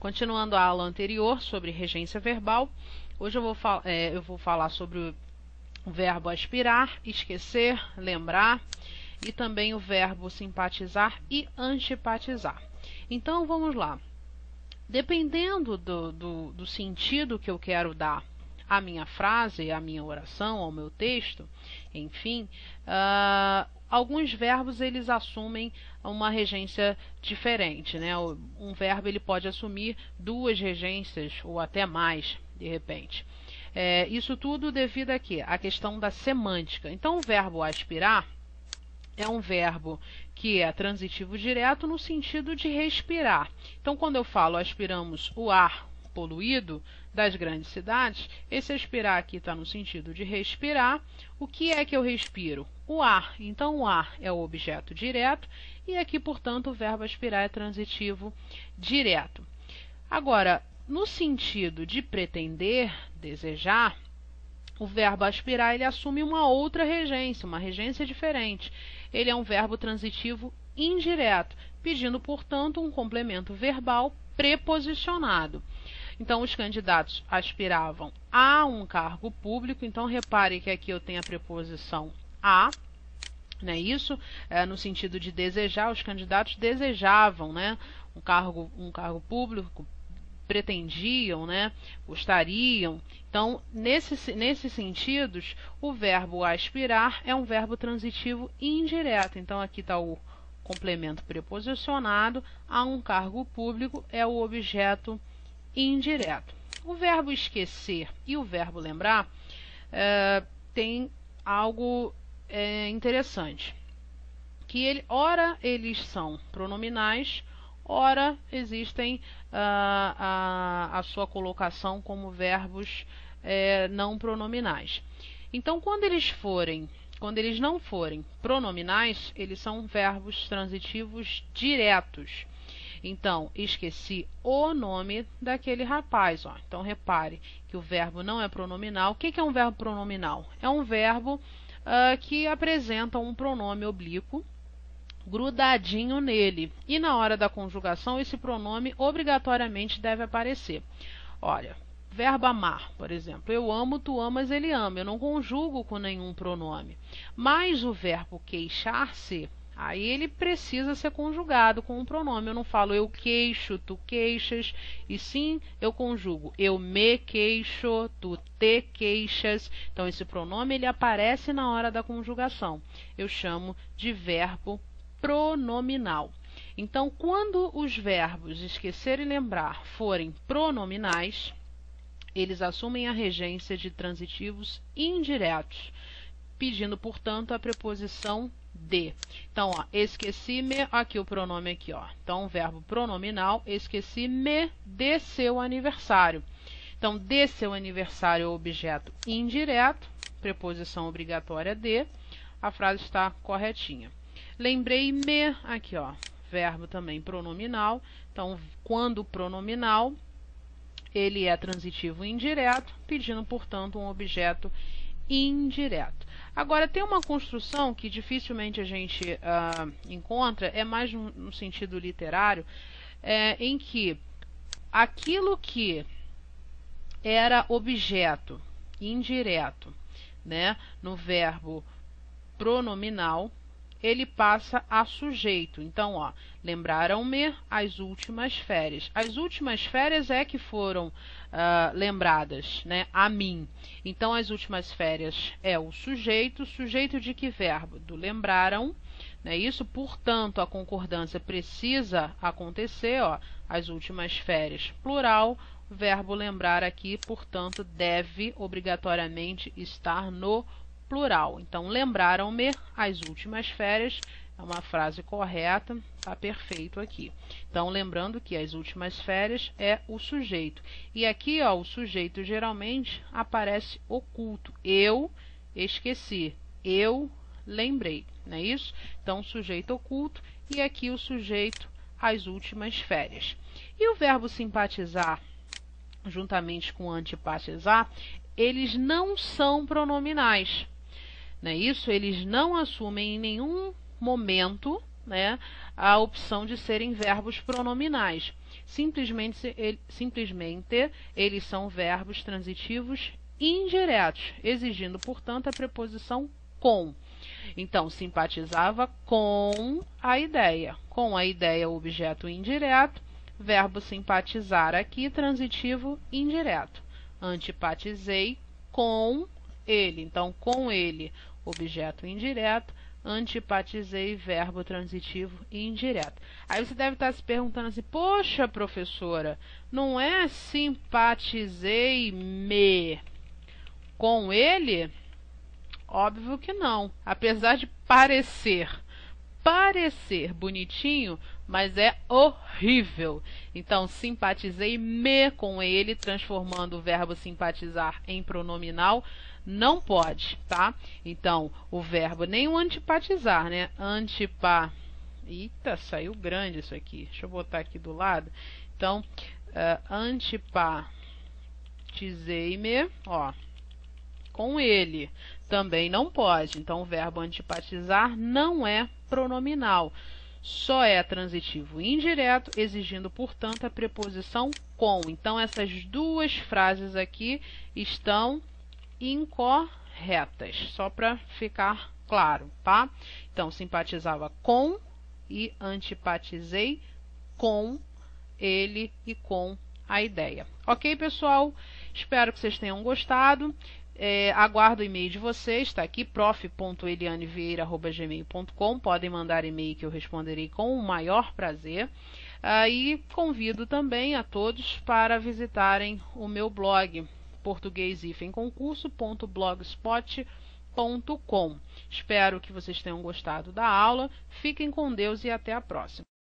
Continuando a aula anterior sobre regência verbal, hoje eu vou falar sobre o verbo aspirar, esquecer, lembrar e também o verbo simpatizar e antipatizar. Então vamos lá. Dependendo do sentido que eu quero dar à minha frase, à minha oração, ao meu texto, enfim, alguns verbos eles assumem uma regência diferente, né? Um verbo ele pode assumir duas regências ou até mais, de repente. Isso tudo devido a quê? A questão da semântica. Então, o verbo aspirar é um verbo que é transitivo direto no sentido de respirar. Então, quando eu falo aspiramos o ar poluído das grandes cidades, esse aspirar aqui está no sentido de respirar. O que é que eu respiro? O ar. Então, o ar é o objeto direto e aqui, portanto, o verbo aspirar é transitivo direto. Agora, no sentido de pretender, desejar, o verbo aspirar ele assume uma outra regência, uma regência diferente. Ele é um verbo transitivo indireto, pedindo, portanto, um complemento verbal preposicionado. Então, os candidatos aspiravam a um cargo público. Então, repare que aqui eu tenho a preposição a, né? Isso no sentido de desejar. Os candidatos desejavam, né, um cargo público, pretendiam, né, gostariam. Então, nesses sentidos, o verbo aspirar é um verbo transitivo indireto. Então, aqui está o complemento preposicionado, a um cargo público é o objeto indireto. O verbo esquecer e o verbo lembrar tem algo interessante, que ora eles são pronominais, ora existem a sua colocação como verbos não pronominais. Então, quando eles não forem pronominais, eles são verbos transitivos diretos. Então, esqueci o nome daquele rapaz. Ó. Então, repare que o verbo não é pronominal. O que é um verbo pronominal? É um verbo que apresenta um pronome oblíquo grudadinho nele. E na hora da conjugação, esse pronome obrigatoriamente deve aparecer. Olha, verbo amar, por exemplo. Eu amo, tu amas, ele ama. Eu não conjugo com nenhum pronome. Mas o verbo queixar-se, aí ele precisa ser conjugado com um pronome. Eu não falo eu queixo, tu queixas, e sim eu conjugo eu me queixo, tu te queixas. Então, esse pronome ele aparece na hora da conjugação. Eu chamo de verbo pronominal. Então, quando os verbos esquecer e lembrar forem pronominais, eles assumem a regência de transitivos indiretos, pedindo, portanto, a preposição de. Então, ó, esqueci-me, aqui o pronome aqui, ó. Então, verbo pronominal, esqueci-me de seu aniversário. Então, de seu aniversário é o objeto indireto, preposição obrigatória de, a frase está corretinha. Lembrei-me, aqui, ó, verbo também pronominal. Então, quando pronominal, ele é transitivo indireto, pedindo, portanto, um objeto indireto. Agora, tem uma construção que dificilmente a gente encontra, é mais no sentido literário, em que aquilo que era objeto indireto, né, no verbo pronominal, ele passa a sujeito. Então, ó, lembraram-me as últimas férias. As últimas férias é que foram lembradas, né, a mim. Então, as últimas férias é o sujeito. Sujeito de que verbo? Do lembraram, né? Isso, portanto, a concordância precisa acontecer, ó, as últimas férias, plural. O verbo lembrar aqui, portanto, deve obrigatoriamente estar no plural. Então, lembraram-me as últimas férias, é uma frase correta, está perfeito aqui. Então, lembrando que as últimas férias é o sujeito. E aqui, ó, o sujeito geralmente aparece oculto. Eu esqueci, eu lembrei, não é isso? Então, sujeito oculto e aqui o sujeito as últimas férias. E o verbo simpatizar, juntamente com antipatizar, eles não são pronominais. Não é isso? Eles não assumem em nenhum momento, né, a opção de serem verbos pronominais. simplesmente eles são verbos transitivos indiretos, exigindo, portanto, a preposição com. Então, simpatizava com a ideia. Com a ideia, objeto indireto. Verbo simpatizar aqui, transitivo indireto. Antipatizei com ele. Então, com ele, objeto indireto. Antipatizei, verbo transitivo indireto. Aí você deve estar se perguntando assim, poxa, professora, não é simpatizei-me com ele? Óbvio que não. Apesar de parecer bonitinho, mas é horrível. Então, simpatizei-me com ele, transformando o verbo simpatizar em pronominal, não pode, tá? Então, o verbo nem o antipatizar, né? Eita, saiu grande isso aqui. Deixa eu botar aqui do lado. Então, antipatizei-me, ó, com ele. Também não pode. Então, o verbo antipatizar não é pronominal. Só é transitivo indireto, exigindo, portanto, a preposição com. Então, essas duas frases aqui estão incorretas. Só para ficar claro, tá? Então, simpatizava com e antipatizei com ele e com a ideia. Ok, pessoal? Espero que vocês tenham gostado. Aguardo o e-mail de vocês, está aqui, prof.elianevieira@gmail.com. Podem mandar e-mail que eu responderei com o maior prazer. E convido também a todos para visitarem o meu blog, portuguesifemconcurso.blogspot.com. Espero que vocês tenham gostado da aula. Fiquem com Deus e até a próxima.